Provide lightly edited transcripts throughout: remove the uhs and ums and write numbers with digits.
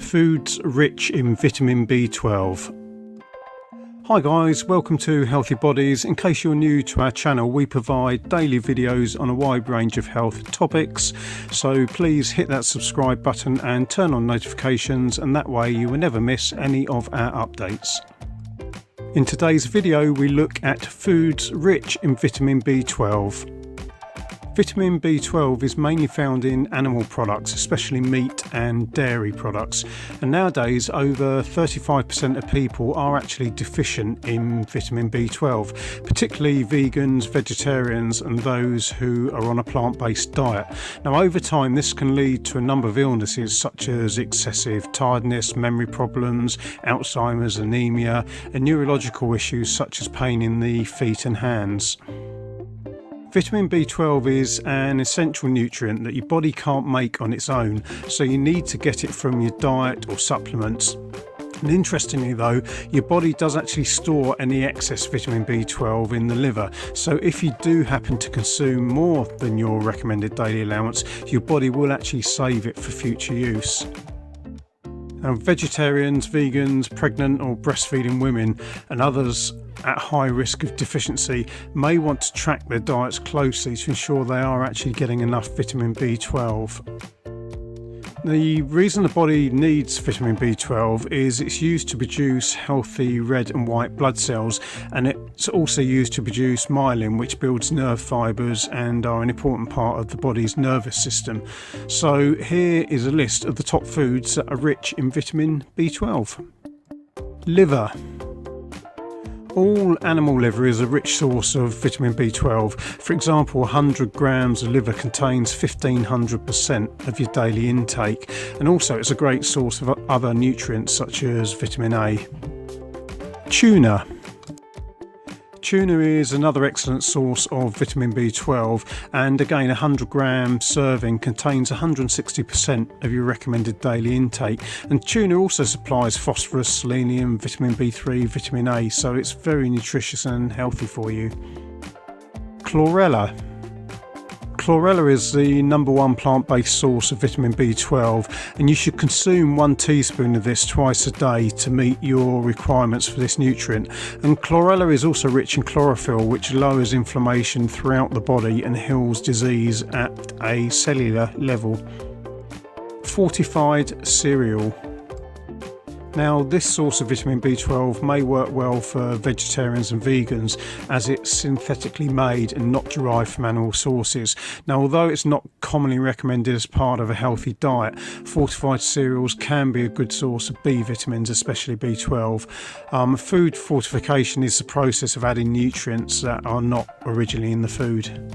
Foods rich in vitamin B12. Hi guys, welcome to Healthy Bodies. In case you're new to our channel, we provide daily videos on a wide range of health topics, so please hit that subscribe button and turn on notifications, and that way you will never miss any of our updates. In today's video we look at foods rich in vitamin B12. Vitamin B12 is mainly found in animal products, especially meat and dairy products, and nowadays over 35% of people are actually deficient in vitamin B12, particularly vegans, vegetarians and those who are on a plant-based diet. Now over time this can lead to a number of illnesses such as excessive tiredness, memory problems, Alzheimer's, anemia and neurological issues such as pain in the feet and hands. Vitamin B12 is an essential nutrient that your body can't make on its own, so you need to get it from your diet or supplements. And interestingly though, your body does actually store any excess vitamin B12 in the liver, so if you do happen to consume more than your recommended daily allowance, your body will actually save it for future use. Now, vegetarians, vegans, pregnant or breastfeeding women and others at high risk of deficiency may want to track their diets closely to ensure they are actually getting enough vitamin B12. The reason the body needs vitamin B12 is it's used to produce healthy red and white blood cells, and it's also used to produce myelin, which builds nerve fibres and are an important part of the body's nervous system. So here is a list of the top foods that are rich in vitamin B12. Liver. All animal liver is a rich source of vitamin B12. For example, 100 grams of liver contains 1500% of your daily intake, and also it's a great source of other nutrients such as vitamin A. Tuna. Tuna is another excellent source of vitamin B12, and again 100 gram serving contains 160% of your recommended daily intake, and tuna also supplies phosphorus, selenium, vitamin B3, vitamin A, so it's very nutritious and healthy for you. Chlorella. Chlorella is the #1 plant-based source of vitamin B12, and you should consume 1 teaspoon of this twice a day to meet your requirements for this nutrient. And chlorella is also rich in chlorophyll, which lowers inflammation throughout the body and heals disease at a cellular level. Fortified cereal. Now this source of vitamin B12 may work well for vegetarians and vegans as it's synthetically made and not derived from animal sources. Now although it's not commonly recommended as part of a healthy diet, fortified cereals can be a good source of B vitamins, especially B12. Food fortification is the process of adding nutrients that are not originally in the food.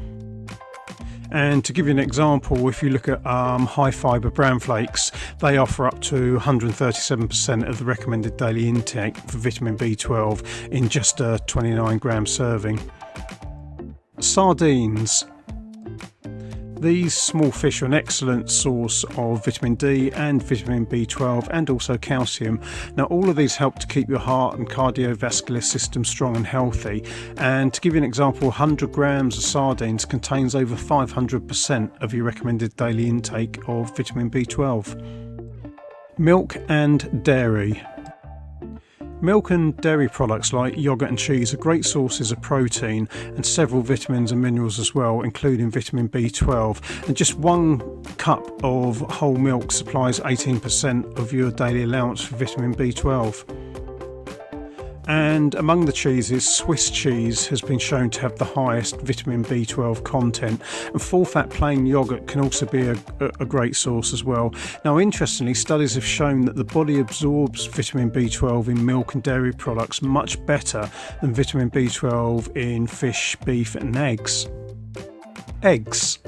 And to give you an example, if you look at high fibre bran flakes, they offer up to 137% of the recommended daily intake for vitamin B12 in just a 29 gram serving. Sardines. These small fish are an excellent source of vitamin D and vitamin B12 and also calcium. Now all of these help to keep your heart and cardiovascular system strong and healthy, and to give you an example, 100 grams of sardines contains over 500% of your recommended daily intake of vitamin B12. Milk and dairy. Milk and dairy products like yogurt and cheese are great sources of protein and several vitamins and minerals as well, including vitamin B12. And just 1 cup of whole milk supplies 18% of your daily allowance for vitamin B12. And among the cheeses, Swiss cheese has been shown to have the highest vitamin B12 content, and full fat plain yogurt can also be a great source as well. Now interestingly, studies have shown that the body absorbs vitamin B12 in milk and dairy products much better than vitamin B12 in fish, beef and eggs. Eggs.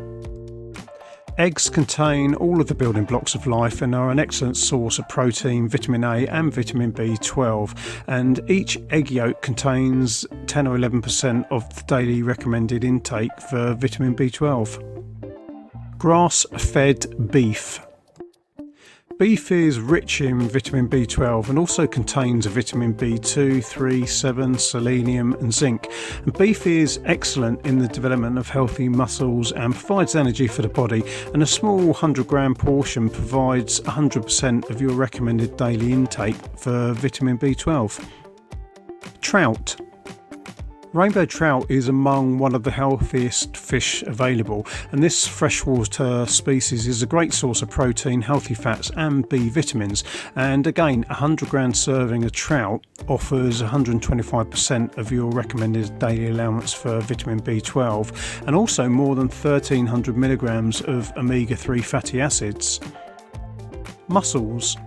Eggs contain all of the building blocks of life and are an excellent source of protein, vitamin A and vitamin B12, and each egg yolk contains 10 or 11% of the daily recommended intake for vitamin B12. Grass-fed beef. Beef is rich in vitamin B12 and also contains vitamin B2, 3, 7, selenium and zinc. And beef is excellent in the development of healthy muscles and provides energy for the body, and a small 100-gram portion provides 100% of your recommended daily intake for vitamin B12. Trout. Rainbow trout is among one of the healthiest fish available, and this freshwater species is a great source of protein, healthy fats and B vitamins. And again, a 100-gram serving of trout offers 125% of your recommended daily allowance for vitamin B12, and also more than 1300 milligrams of omega-3 fatty acids. Mussels.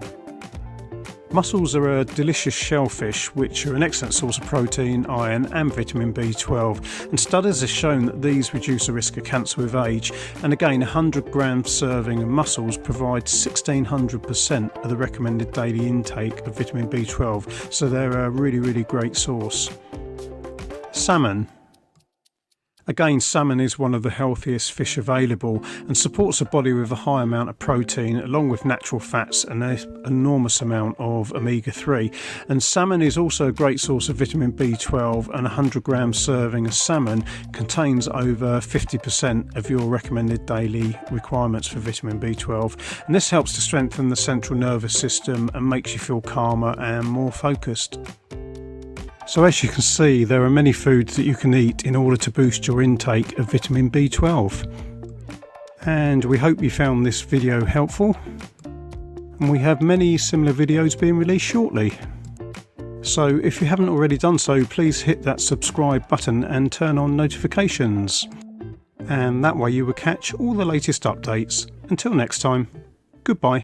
Mussels are a delicious shellfish which are an excellent source of protein, iron and vitamin B12, and studies have shown that these reduce the risk of cancer with age. And again, a 100-gram serving of mussels provides 1600% of the recommended daily intake of vitamin B12, so they're a really great source. Salmon. Again, salmon is one of the healthiest fish available and supports the body with a high amount of protein along with natural fats and an enormous amount of omega-3. And salmon is also a great source of vitamin B12, and a 100-gram serving of salmon contains over 50% of your recommended daily requirements for vitamin B12. And this helps to strengthen the central nervous system and makes you feel calmer and more focused. So as you can see, there are many foods that you can eat in order to boost your intake of vitamin B12. And we hope you found this video helpful. And we have many similar videos being released shortly. So if you haven't already done so, please hit that subscribe button and turn on notifications. And that way you will catch all the latest updates. Until next time, goodbye.